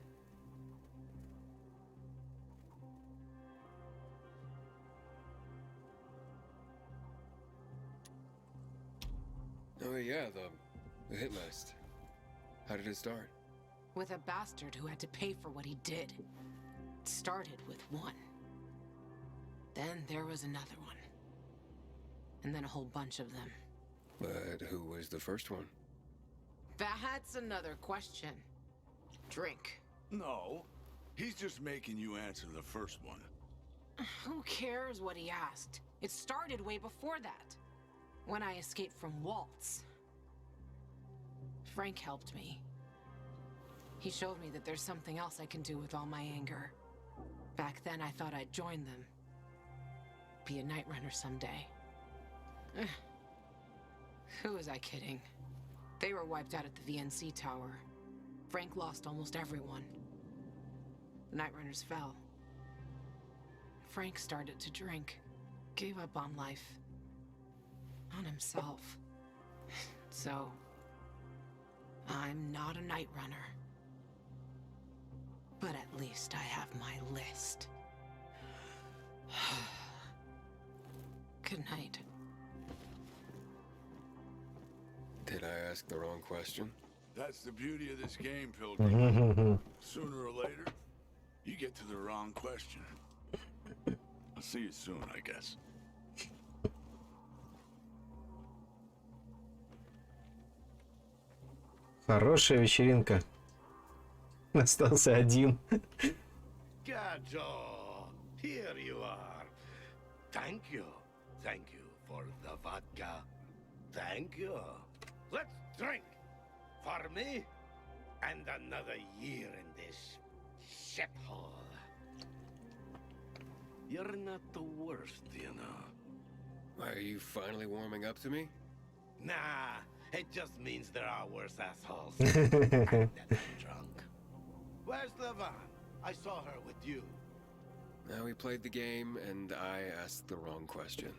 Oh yeah, the hit list. How did it start? With a bastard who had to pay for what he did. It started with one. Then there was another one. And then a whole bunch of them. But who was the first one? That's another question. Drink. No, he's just making you answer the first one. Who cares what he asked? It started way before that. When I escaped from Waltz. Frank helped me. He showed me that there's something else I can do with all my anger. Back then, I thought I'd join them. Be a Night Runner someday. Who was I kidding? They were wiped out at the VNC tower. Frank lost almost everyone. The Night Runners fell. Frank started to drink. Gave up on life. On himself. So, I'm not a Night Runner. But at least I have my list. Good night. Did I ask the wrong question? That's the beauty of this game, Pilgrim. Sooner or later, you get to the wrong question. I'll see you soon, I guess. Хорошая вечеринка. Остался один. Gajo, here you are. Thank you. Thank you for the vodka. Thank you. Let's drink. For me, and another year in this shithole. You're not the worst, you know. Are you finally warming up to me? Nah, it just means there are worse assholes. And that I'm drunk. Where's Levan? I saw her with you. Now we played the game, and I asked the wrong question.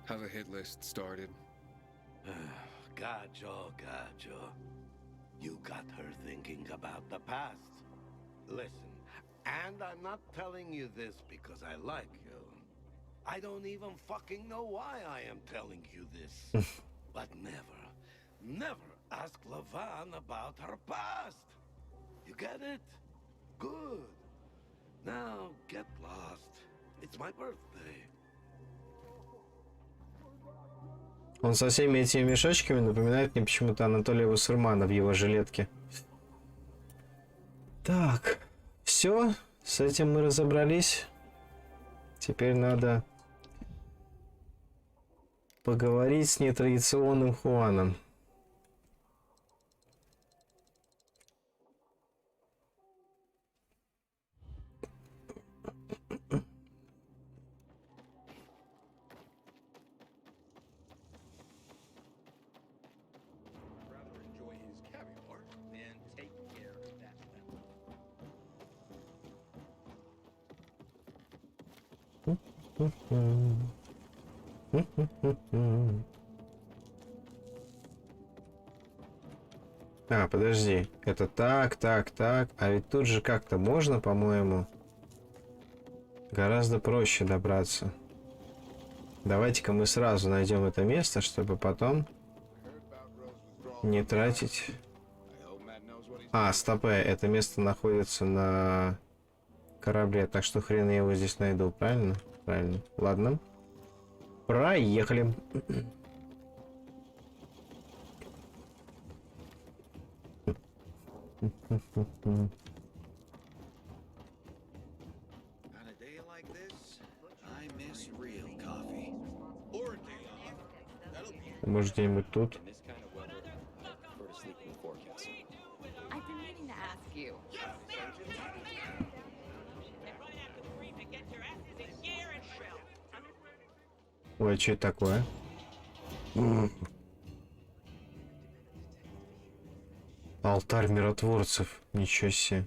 How the hit list started? Gotcha. You got her thinking about the past. Listen, and I'm not telling you this because I like you. I don't even fucking know why I am telling you this. But never ask Lavan about her past. You get it? Good. Now get lost. It's my birthday. Он со всеми этими мешочками напоминает мне почему-то Анатолия Вассермана в его жилетке. Так, все, с этим мы разобрались. Теперь надо поговорить с нетрадиционным Хуаном. А, подожди. Это так. А ведь тут же как-то можно, по-моему, гораздо проще добраться. Давайте-ка мы сразу найдем это место, чтобы потом не тратить... А, стопэ, это место находится на корабле, так что хрен я его здесь найду, правильно? Правильно. Ладно. Проехали. Может, где-нибудь тут? I've been meaning to ask you. Ой, что это такое? Алтарь миротворцев. Ничего себе.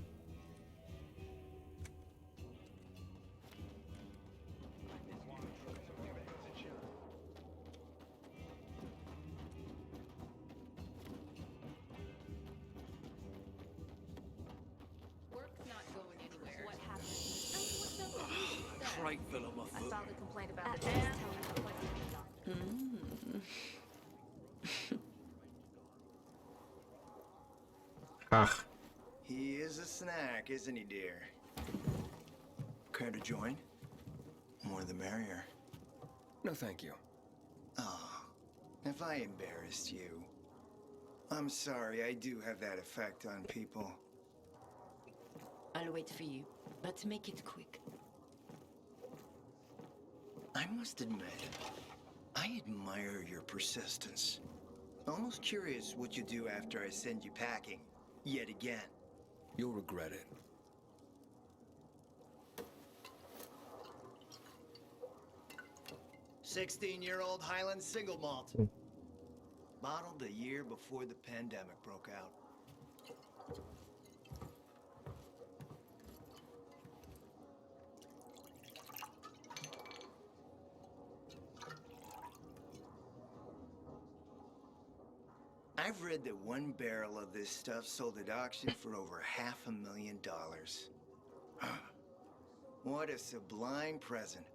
I saw the complaint about the dance. Ах. He is a snack, isn't he, dear? Care to join? More the merrier. No, thank you. Oh, if I embarrassed you. I'm sorry, I do have that effect on people. I'll wait for you, but make it quick. I must admit, I admire your persistence. Almost curious what you do after I send you packing, yet again. You'll regret it. "16-year-old Highland single malt. Bottled a year before the pandemic broke out. I've read that one barrel of this stuff sold at auction for over $500,000. What a sublime present.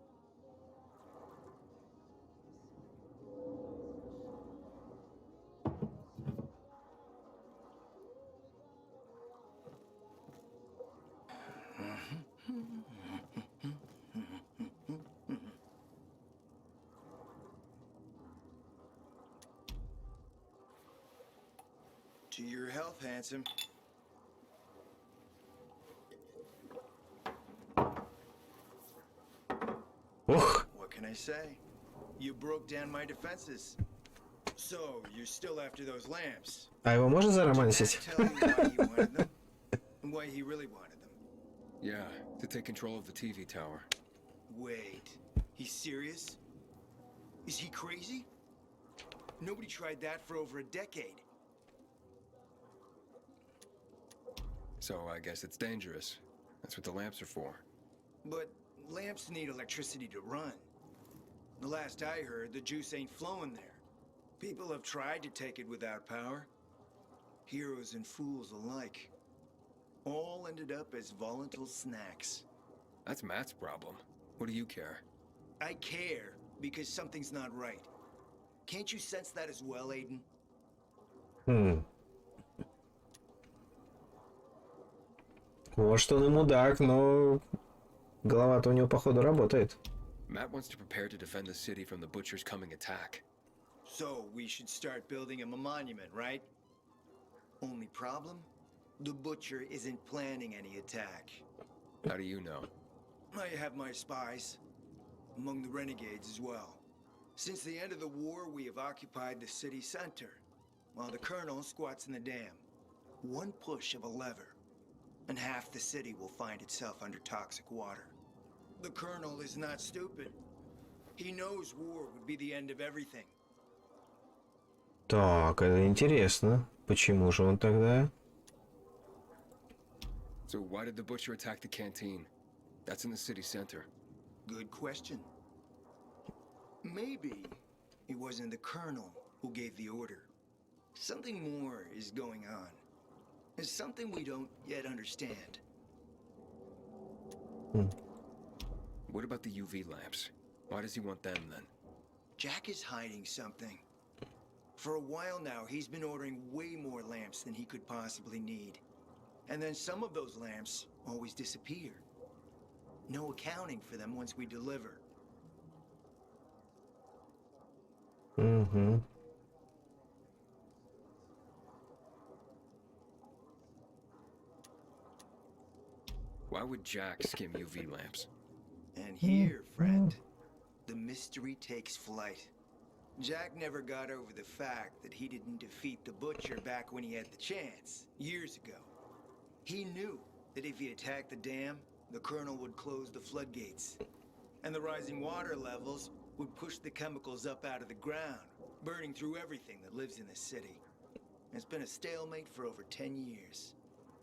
To your health, handsome. Ох. What can I say? You broke down my defenses. So, you're still after those lamps. А его можно заромансить? Tell you why you wanted them, and why he really wanted them. Yeah, to take control of the TV tower. Wait, he's serious? Is he crazy? Nobody tried that for over a decade. So I guess it's dangerous. That's what the lamps are for. But lamps need electricity to run. The last I heard, the juice ain't flowing there. People have tried to take it without power. Heroes and fools alike. All ended up as volatile snacks. That's Matt's problem. What do you care? I care because something's not right. Can't you sense that as well, Aiden? Может, он и мудак, но голова-то у него, походу, работает. Matt wants to prepare to defend the city from the Butcher's coming attack. So, we should start building him a monument, right? Only problem? The Butcher isn't planning any attack. How do you know? I have my spies. Among the renegades as well. Since the end of the war, we have occupied the city center, while the Colonel squats in the dam. One push of a lever, and half the city will find itself under toxic water. The Colonel is not stupid. He knows war would be the end of everything. Так, это интересно. Почему же он тогда? So why did the Butcher attack the canteen? That's in the city center. Good question. Maybe it wasn't the Colonel who gave the order. Something more is going on. There's something we don't yet understand. What about the UV lamps? Why does he want them then? Jack is hiding something. For a while now, he's been ordering way more lamps than he could possibly need. And then some of those lamps always disappear. No accounting for them once we deliver. Why would Jack skim UV lamps? And here, friend, the mystery takes flight. Jack never got over the fact that he didn't defeat the Butcher back when he had the chance, years ago. He knew that if he attacked the dam, the Colonel would close the floodgates. And the rising water levels would push the chemicals up out of the ground, burning through everything that lives in the city. It's been a stalemate for over 10 years,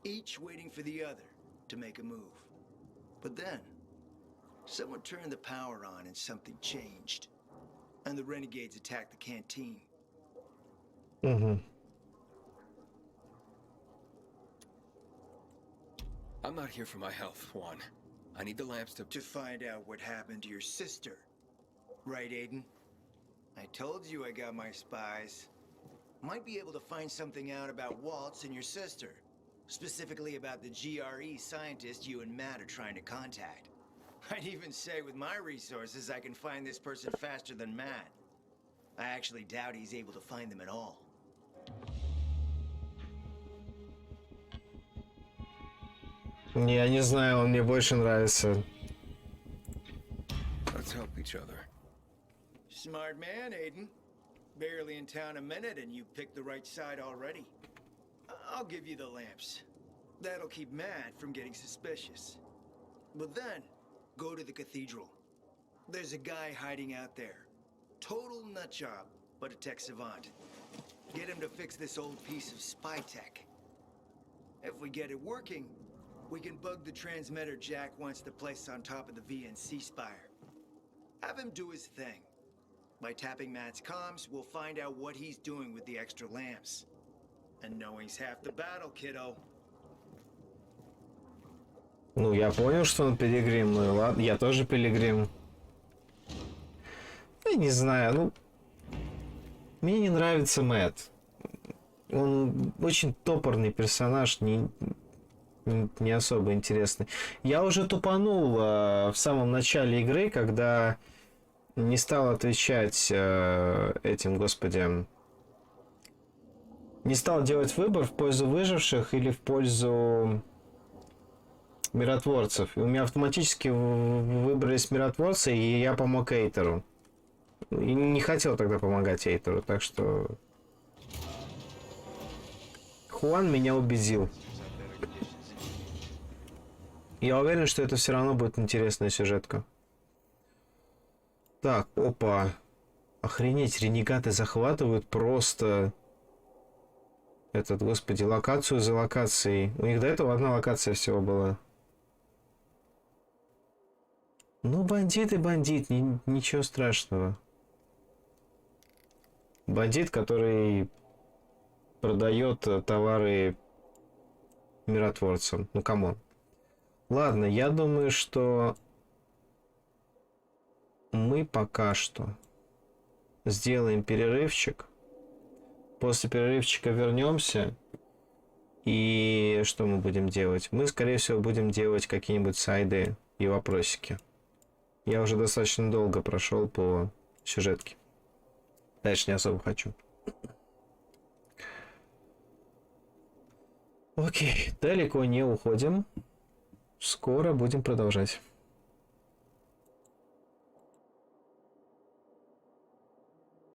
each waiting for the other to make a move. But then, someone turned the power on and something changed. And the renegades attacked the canteen. I'm not here for my health, Juan. I need the lamps to find out what happened to your sister. Right, Aiden? I told you I got my spies. Might be able to find something out about Waltz and your sister. Specifically about the GRE scientist you and Matt are trying to contact. I'd even say with my resources I can find this person faster than Matt. I actually doubt he's able to find them at all. Я не знаю, он мне больше нравится. Let's help each other. Smart man, Aiden. Barely in town a minute and you picked the right side already. I'll give you the lamps. That'll keep Matt from getting suspicious. But then, go to the cathedral. There's a guy hiding out there. Total nutjob, but a tech savant. Get him to fix this old piece of spy tech. If we get it working, we can bug the transmitter Jack wants to place on top of the VNC spire. Have him do his thing. By tapping Matt's comms, we'll find out what he's doing with the extra lamps. And knowing's half the battle, kiddo. Ну, я понял, что он пилигрим, ну и ладно, я тоже пилигрим. Я не знаю, ну... Мне не нравится Мэтт. Он очень топорный персонаж, не особо интересный. Я уже тупанул в самом начале игры, когда не стал отвечать этим, господи... Не стал делать выбор в пользу выживших или в пользу миротворцев. И у меня автоматически выбрались миротворцы, и я помог Эйтеру. И не хотел тогда помогать Эйтеру, так что... Хуан меня убедил. Я уверен, что это все равно будет интересная сюжетка. Так, опа. Охренеть, ренегаты захватывают просто... Господи, локацию за локацией. У них до этого одна локация всего была. Ну, бандит и бандит, ничего страшного. Бандит, который продает товары миротворцам. Ну, камон. Ладно, я думаю, что мы пока что сделаем перерывчик. После перерывчика вернемся. И что мы будем делать? Мы, скорее всего, будем делать какие-нибудь сайды и вопросики. Я уже достаточно долго прошел по сюжетке. Дальше не особо хочу. Окей, далеко не уходим. Скоро будем продолжать.